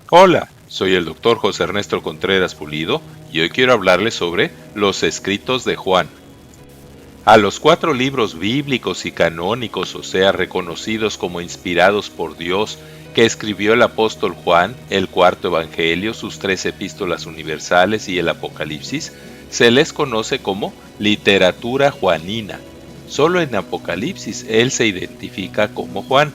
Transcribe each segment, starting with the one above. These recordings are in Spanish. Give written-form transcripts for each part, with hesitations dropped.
Hola, soy el doctor José Ernesto Contreras Pulido y hoy quiero hablarles sobre los escritos de Juan. A los 4 libros bíblicos y canónicos, o sea, reconocidos como inspirados por Dios, que escribió el apóstol Juan, el cuarto evangelio, sus 3 epístolas universales y el Apocalipsis, se les conoce como literatura juanina. Solo en Apocalipsis él se identifica como Juan,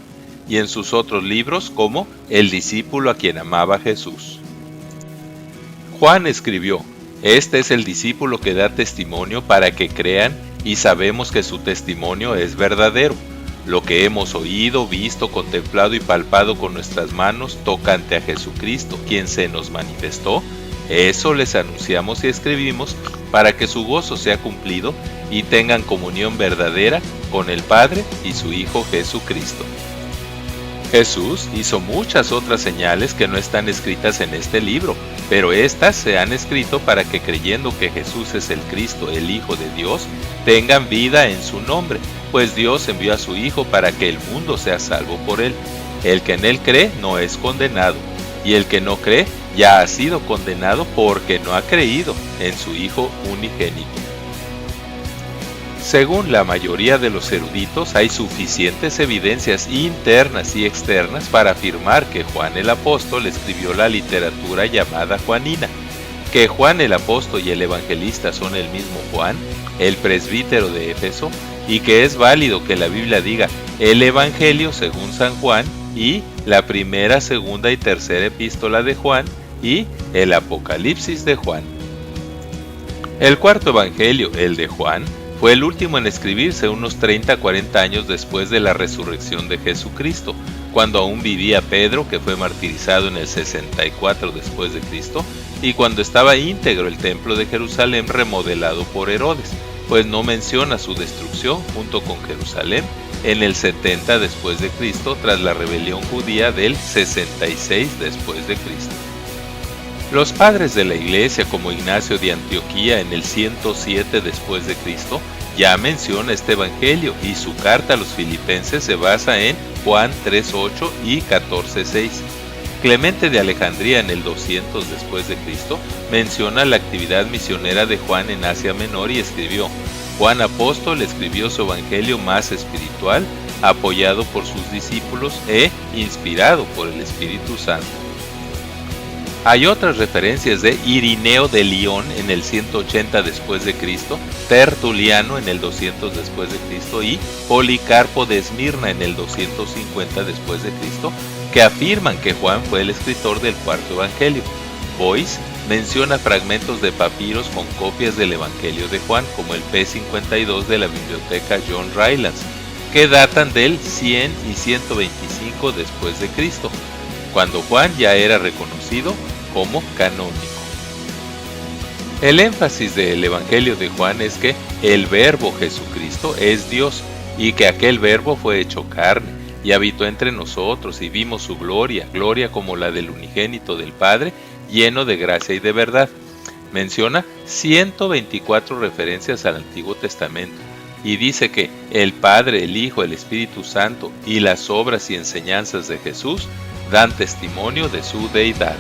y en sus otros libros como el discípulo a quien amaba Jesús. Juan escribió: "Este es el discípulo que da testimonio para que crean, y sabemos que su testimonio es verdadero. Lo que hemos oído, visto, contemplado y palpado con nuestras manos tocante a Jesucristo, quien se nos manifestó, eso les anunciamos y escribimos para que su gozo sea cumplido y tengan comunión verdadera con el Padre y su Hijo Jesucristo". Jesús hizo muchas otras señales que no están escritas en este libro, pero estas se han escrito para que, creyendo que Jesús es el Cristo, el Hijo de Dios, tengan vida en su nombre, pues Dios envió a su Hijo para que el mundo sea salvo por él. El que en él cree no es condenado, y el que no cree ya ha sido condenado porque no ha creído en su Hijo unigénito. Según la mayoría de los eruditos, hay suficientes evidencias internas y externas para afirmar que Juan el Apóstol escribió la literatura llamada juanina, que Juan el Apóstol y el Evangelista son el mismo Juan, el presbítero de Éfeso, y que es válido que la Biblia diga el Evangelio según San Juan y la primera, segunda y tercera epístola de Juan y el Apocalipsis de Juan. El cuarto Evangelio, el de Juan, fue el último en escribirse unos 30-40 años después de la resurrección de Jesucristo, cuando aún vivía Pedro, que fue martirizado en el 64 después de Cristo, y cuando estaba íntegro el templo de Jerusalén remodelado por Herodes, pues no menciona su destrucción junto con Jerusalén en el 70 después de Cristo tras la rebelión judía del 66 después de Cristo. Los padres de la Iglesia, como Ignacio de Antioquía en el 107 después de Cristo, ya menciona este evangelio, y su carta a los filipenses se basa en Juan 3:8 y 14:6. Clemente de Alejandría en el 200 después de Cristo menciona la actividad misionera de Juan en Asia Menor y escribió: Juan Apóstol escribió su evangelio más espiritual, apoyado por sus discípulos e inspirado por el Espíritu Santo. Hay otras referencias de Irineo de Lyon en el 180 después de Cristo, Tertuliano en el 200 después de Cristo y Policarpo de Esmirna en el 250 después de Cristo, que afirman que Juan fue el escritor del cuarto evangelio. Boyce menciona fragmentos de papiros con copias del evangelio de Juan, como el P52 de la biblioteca John Rylands, que datan del 100 y 125 después de Cristo, cuando Juan ya era reconocido como canónico. El énfasis del Evangelio de Juan es que el Verbo Jesucristo es Dios, y que aquel Verbo fue hecho carne, y habitó entre nosotros, y vimos su gloria, gloria como la del unigénito del Padre, lleno de gracia y de verdad. Menciona 124 referencias al Antiguo Testamento, y dice que el Padre, el Hijo, el Espíritu Santo y las obras y enseñanzas de Jesús dan testimonio de su deidad.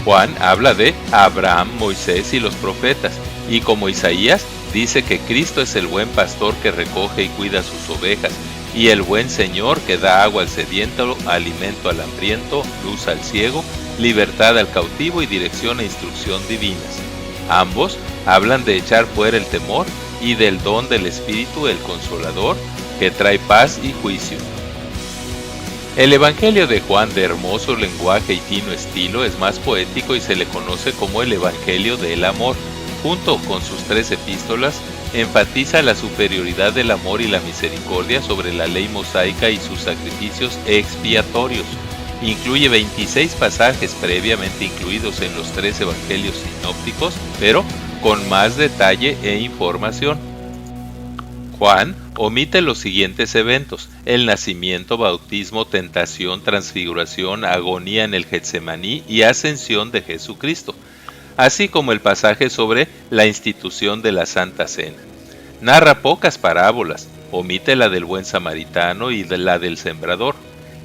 Juan habla de Abraham, Moisés y los profetas, y como Isaías, dice que Cristo es el buen pastor que recoge y cuida sus ovejas, y el buen Señor que da agua al sediento, alimento al hambriento, luz al ciego, libertad al cautivo y dirección e instrucción divinas. Ambos hablan de echar fuera el temor y del don del Espíritu, el Consolador, que trae paz y juicio. El Evangelio de Juan, de hermoso lenguaje y fino estilo, es más poético y se le conoce como el Evangelio del Amor. Junto con sus 3 epístolas, enfatiza la superioridad del amor y la misericordia sobre la ley mosaica y sus sacrificios expiatorios. Incluye 26 pasajes previamente incluidos en los 3 evangelios sinópticos, pero con más detalle e información. Juan omite los siguientes eventos: el nacimiento, bautismo, tentación, transfiguración, agonía en el Getsemaní y ascensión de Jesucristo, así como el pasaje sobre la institución de la Santa Cena. Narra pocas parábolas, omite la del buen samaritano y la del sembrador,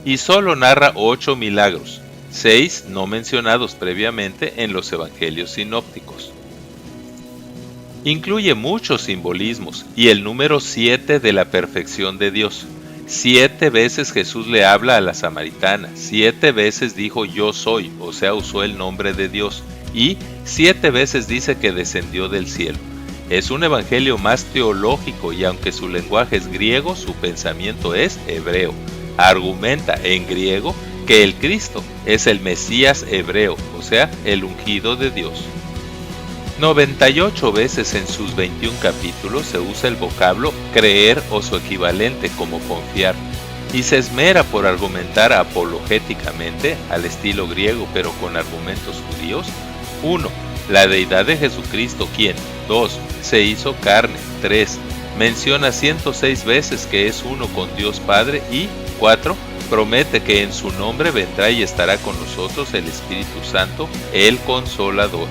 y solo narra 8 milagros. 6 no mencionados previamente en los evangelios sinópticos. Incluye muchos simbolismos y el número 7 de la perfección de Dios. 7 veces Jesús le habla a la samaritana, 7 veces dijo yo soy, o sea, usó el nombre de Dios, y 7 veces dice que descendió del cielo. Es un evangelio más teológico y aunque su lenguaje es griego, su pensamiento es hebreo. Argumenta en griego que el Cristo es el Mesías hebreo, o sea, el ungido de Dios. 98 veces en sus 21 capítulos se usa el vocablo creer o su equivalente como confiar, y se esmera por argumentar apologéticamente, al estilo griego pero con argumentos judíos. 1. La deidad de Jesucristo, quien 2. Se hizo carne. 3. Menciona 106 veces que es uno con Dios Padre y 4. Promete que en su nombre vendrá y estará con nosotros el Espíritu Santo, el Consolador.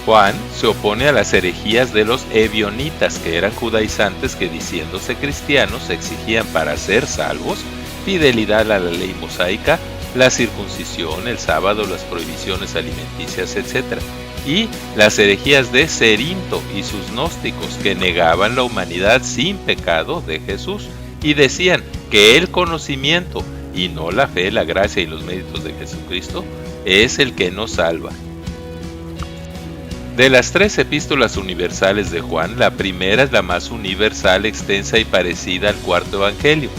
Juan se opone a las herejías de los ebionitas, que eran judaizantes que diciéndose cristianos exigían para ser salvos fidelidad a la ley mosaica, la circuncisión, el sábado, las prohibiciones alimenticias, etc. Y las herejías de Cerinto y sus gnósticos, que negaban la humanidad sin pecado de Jesús y decían que el conocimiento y no la fe, la gracia y los méritos de Jesucristo es el que nos salva. De las 3 epístolas universales de Juan, la primera es la más universal, extensa y parecida al cuarto evangelio.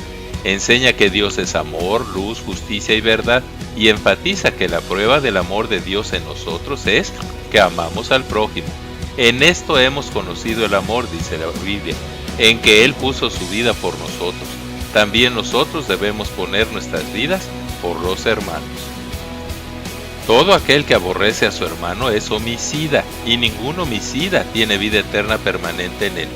Enseña que Dios es amor, luz, justicia y verdad, y enfatiza que la prueba del amor de Dios en nosotros es que amamos al prójimo. En esto hemos conocido el amor, dice la Biblia, en que Él puso su vida por nosotros. También nosotros debemos poner nuestras vidas por los hermanos. Todo aquel que aborrece a su hermano es homicida, y ningún homicida tiene vida eterna permanente en él.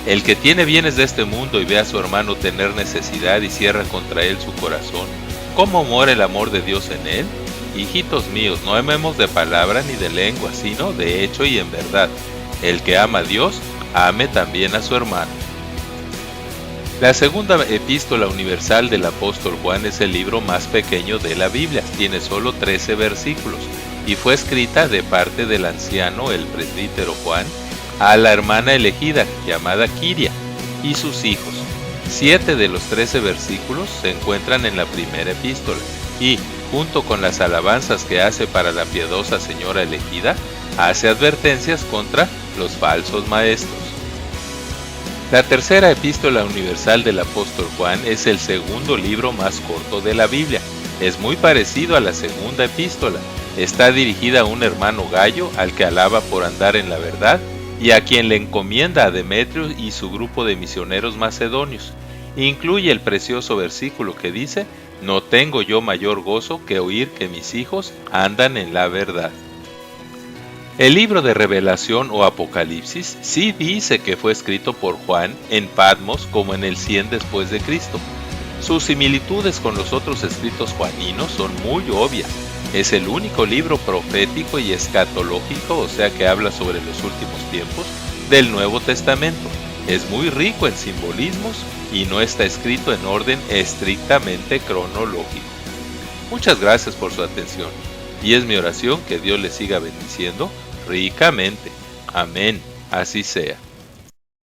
El que tiene bienes de este mundo y ve a su hermano tener necesidad y cierra contra él su corazón, ¿cómo mora el amor de Dios en él? Hijitos míos, no amemos de palabra ni de lengua, sino de hecho y en verdad. El que ama a Dios, ame también a su hermano. La segunda epístola universal del apóstol Juan es el libro más pequeño de la Biblia, tiene solo 13 versículos y fue escrita de parte del anciano, el presbítero Juan, a la hermana elegida llamada Quiria y sus hijos. 7 de los 13 versículos se encuentran en la primera epístola y, junto con las alabanzas que hace para la piadosa señora elegida, hace advertencias contra los falsos maestros. La tercera epístola universal del apóstol Juan es el segundo libro más corto de la Biblia. Es muy parecido a la segunda epístola. Está dirigida a un hermano Gayo, al que alaba por andar en la verdad, y a quien le encomienda a Demetrio y su grupo de misioneros macedonios. Incluye el precioso versículo que dice: «No tengo yo mayor gozo que oír que mis hijos andan en la verdad». El libro de Revelación o Apocalipsis sí dice que fue escrito por Juan en Patmos como en el 100 después de Cristo. Sus similitudes con los otros escritos juaninos son muy obvias. Es el único libro profético y escatológico, o sea que habla sobre los últimos tiempos, del Nuevo Testamento. Es muy rico en simbolismos y no está escrito en orden estrictamente cronológico. Muchas gracias por su atención y es mi oración que Dios les siga bendiciendo ricamente. Amén. Así sea.